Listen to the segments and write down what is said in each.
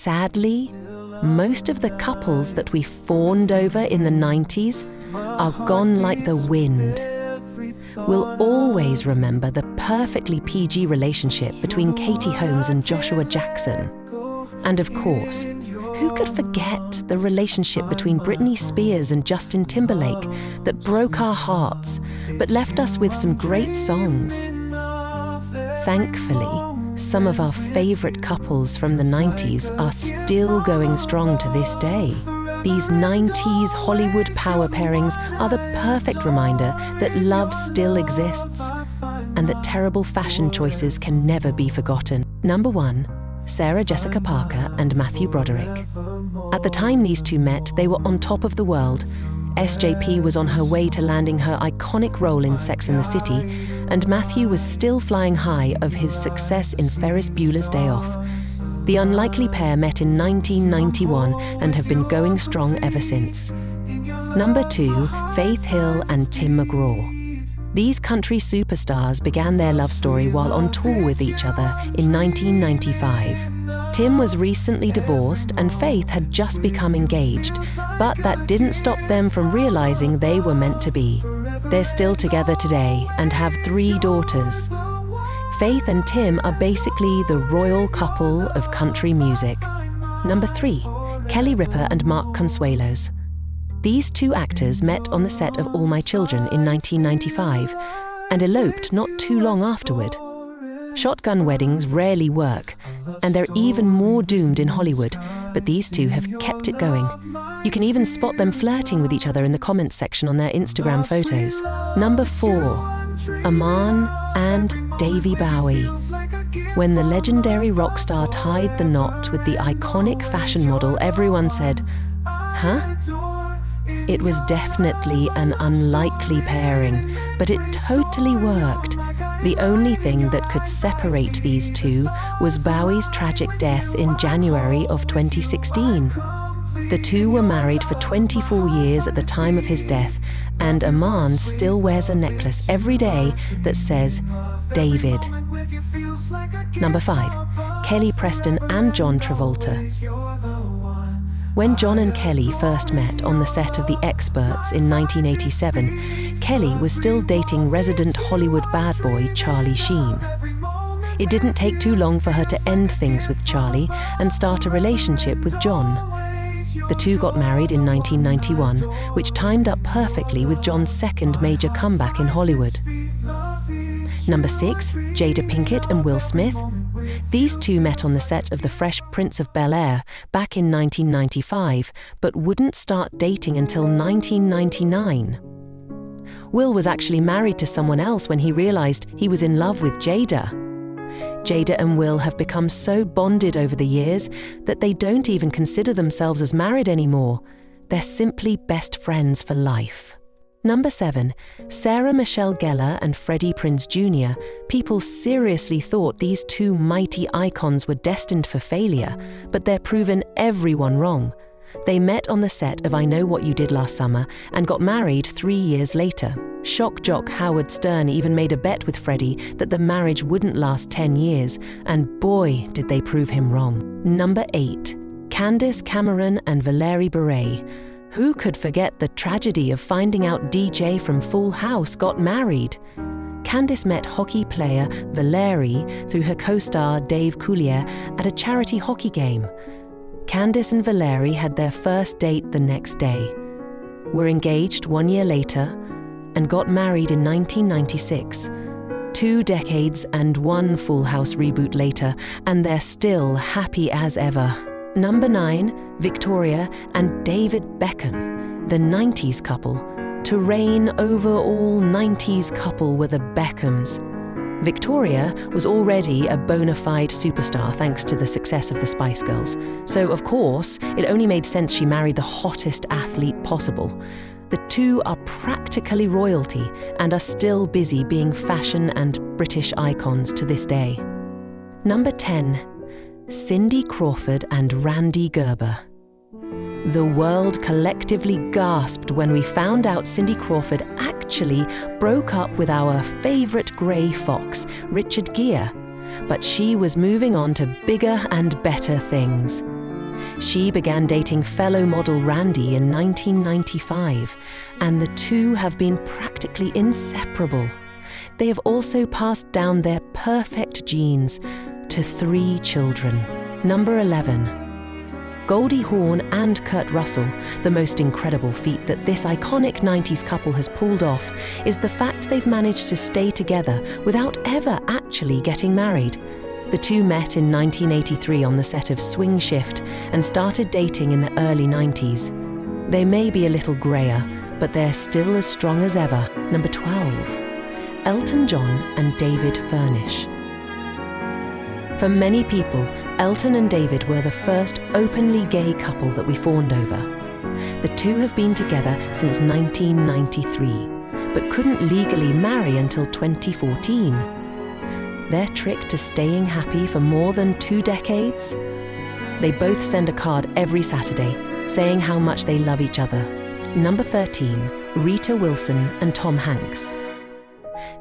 Sadly, most of the couples that we fawned over in the 90s are gone like the wind. We'll always remember the perfectly PG relationship between Katie Holmes and Joshua Jackson. And of course, who could forget the relationship between Britney Spears and Justin Timberlake that broke our hearts, but left us with some great songs? Thankfully, some of our favorite couples from the 90s are still going strong to this day. These 90s Hollywood power pairings are the perfect reminder that love still exists and that terrible fashion choices can never be forgotten. Number 1. Sarah Jessica Parker and Matthew Broderick. At the time these two met, they were on top of the world. SJP was on her way to landing her iconic role in Sex and the City, and Matthew was still flying high of his success in Ferris Bueller's Day Off. The unlikely pair met in 1991 and have been going strong ever since. Number 2, Faith Hill and Tim McGraw. These country superstars began their love story while on tour with each other in 1995. Tim was recently divorced and Faith had just become engaged, but that didn't stop them from realizing they were meant to be. They're still together today and have 3 daughters. Faith and Tim are basically the royal couple of country music. Number 3, Kelly Ripa and Mark Consuelos. These two actors met on the set of All My Children in 1995 and eloped not too long afterward. Shotgun weddings rarely work, and they're even more doomed in Hollywood, but these two have kept it going. You can even spot them flirting with each other in the comments section on their Instagram photos. Number 4, Aman and Davy Bowie. When the legendary rock star tied the knot with the iconic fashion model, everyone said, "Huh?" It was definitely an unlikely pairing, but it totally worked. The only thing that could separate these two was Bowie's tragic death in January of 2016. The two were married for 24 years at the time of his death, and Aman still wears a necklace every day that says, David. Number 5, Kelly Preston and John Travolta. When John and Kelly first met on the set of The Experts in 1987, Kelly was still dating resident Hollywood bad boy Charlie Sheen. It didn't take too long for her to end things with Charlie and start a relationship with John. The two got married in 1991, which timed up perfectly with John's second major comeback in Hollywood. Number 6, Jada Pinkett and Will Smith. These two met on the set of The Fresh Prince of Bel-Air back in 1995, but wouldn't start dating until 1999. Will was actually married to someone else when he realized he was in love with Jada. Jada and Will have become so bonded over the years that they don't even consider themselves as married anymore. They're simply best friends for life. Number 7, Sarah Michelle Gellar and Freddie Prinze Jr. People seriously thought these two mighty icons were destined for failure, but they're proven everyone wrong. They met on the set of I Know What You Did Last Summer and got married 3 years later. Shock jock Howard Stern even made a bet with Freddie that the marriage wouldn't last 10 years, and boy, did they prove him wrong. Number 8, Candace Cameron and Valerie Beret. Who could forget the tragedy of finding out DJ from Full House got married? Candace met hockey player Valerie through her co-star Dave Coulier at a charity hockey game. Candace and Valerie had their first date the next day, were engaged 1 year later, and got married in 1996. 2 decades and 1 Full House reboot later, and they're still happy as ever. Number 9, Victoria and David Beckham, the 90s couple. To reign over all 90s couple were the Beckhams. Victoria was already a bona fide superstar thanks to the success of the Spice Girls. So, of course, it only made sense she married the hottest athlete possible. The two are practically royalty and are still busy being fashion and British icons to this day. Number 10, Cindy Crawford and Randy Gerber. The world collectively gasped when we found out Cindy Crawford actually broke up with our favourite grey fox, Richard Gere, but she was moving on to bigger and better things. She began dating fellow model Randy in 1995, and the two have been practically inseparable. They have also passed down their perfect genes to 3 children. Number 11. Goldie Hawn and Kurt Russell. The most incredible feat that this iconic 90s couple has pulled off is the fact they've managed to stay together without ever actually getting married. The two met in 1983 on the set of Swing Shift and started dating in the early 90s. They may be a little grayer, but they're still as strong as ever. Number 12. Elton John and David Furnish. For many people, Elton and David were the first openly gay couple that we fawned over. The two have been together since 1993, but couldn't legally marry until 2014. Their trick to staying happy for more than 2 decades? They both send a card every Saturday, saying how much they love each other. Number 13, Rita Wilson and Tom Hanks.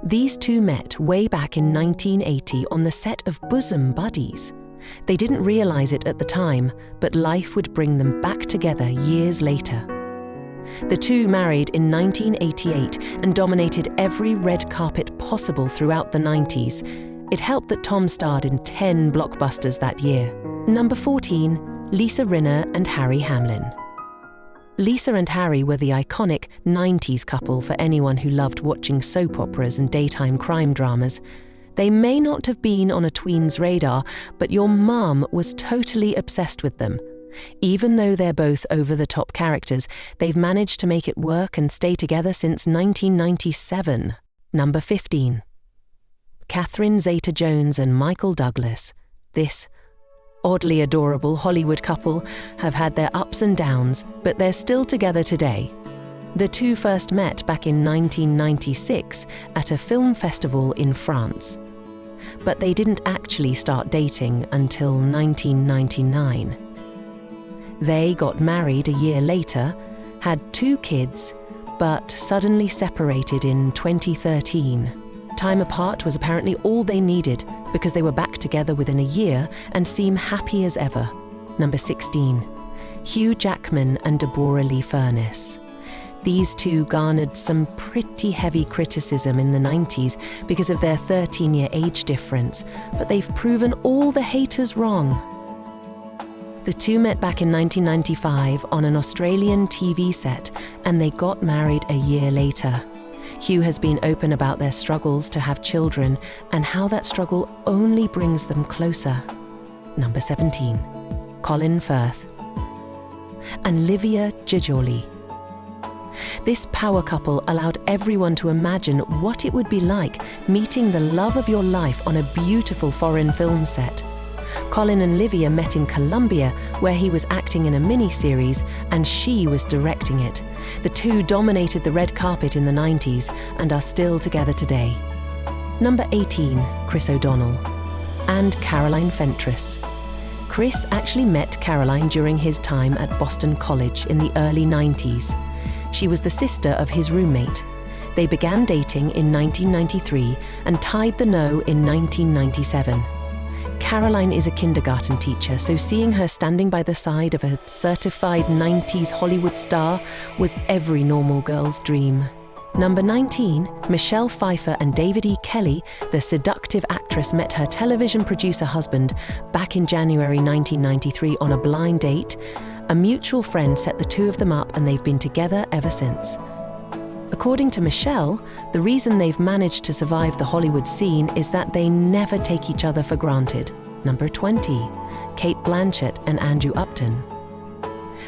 These two met way back in 1980 on the set of Bosom Buddies. They didn't realize it at the time, but life would bring them back together years later. The two married in 1988 and dominated every red carpet possible throughout the 90s. It helped that Tom starred in 10 blockbusters that year. Number 14, Lisa Rinna and Harry Hamlin. Lisa and Harry were the iconic 90s couple for anyone who loved watching soap operas and daytime crime dramas. They may not have been on a tween's radar, but your mum was totally obsessed with them. Even though they're both over-the-top characters, they've managed to make it work and stay together since 1997. Number 15. Catherine Zeta-Jones and Michael Douglas. This oddly adorable Hollywood couple have had their ups and downs, but they're still together today. The two first met back in 1996 at a film festival in France. But they didn't actually start dating until 1999. They got married a year later, had 2 kids, but suddenly separated in 2013. Time apart was apparently all they needed because they were back together within a year and seem happy as ever. Number 16. Hugh Jackman and Deborah Lee Furness. These two garnered some pretty heavy criticism in the 90s because of their 13-year age difference, but they've proven all the haters wrong. The two met back in 1995 on an Australian TV set, and they got married a year later. Hugh has been open about their struggles to have children and how that struggle only brings them closer. Number 17. Colin Firth and Livia Giorgi. This power couple allowed everyone to imagine what it would be like meeting the love of your life on a beautiful foreign film set. Colin and Livia met in Colombia, where he was acting in a mini-series and she was directing it. The two dominated the red carpet in the 90s and are still together today. Number 18, Chris O'Donnell and Caroline Fentress. Chris actually met Caroline during his time at Boston College in the early 90s. She was the sister of his roommate. They began dating in 1993 and tied the know in 1997. Caroline is a kindergarten teacher, so seeing her standing by the side of a certified 90s Hollywood star was every normal girl's dream. Number 19, Michelle Pfeiffer and David E. Kelley, the seductive actress, met her television producer husband back in January 1993 on a blind date. A mutual friend set the two of them up and they've been together ever since. According to Michelle, the reason they've managed to survive the Hollywood scene is that they never take each other for granted. Number 20, Kate Blanchett and Andrew Upton.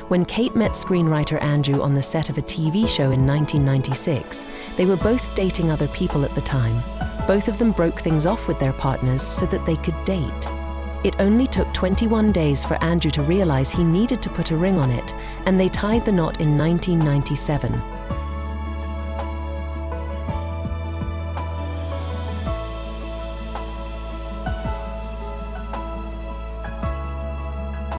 When Kate met screenwriter Andrew on the set of a TV show in 1996, they were both dating other people at the time. Both of them broke things off with their partners so that they could date. It only took 21 days for Andrew to realize he needed to put a ring on it, and they tied the knot in 1997.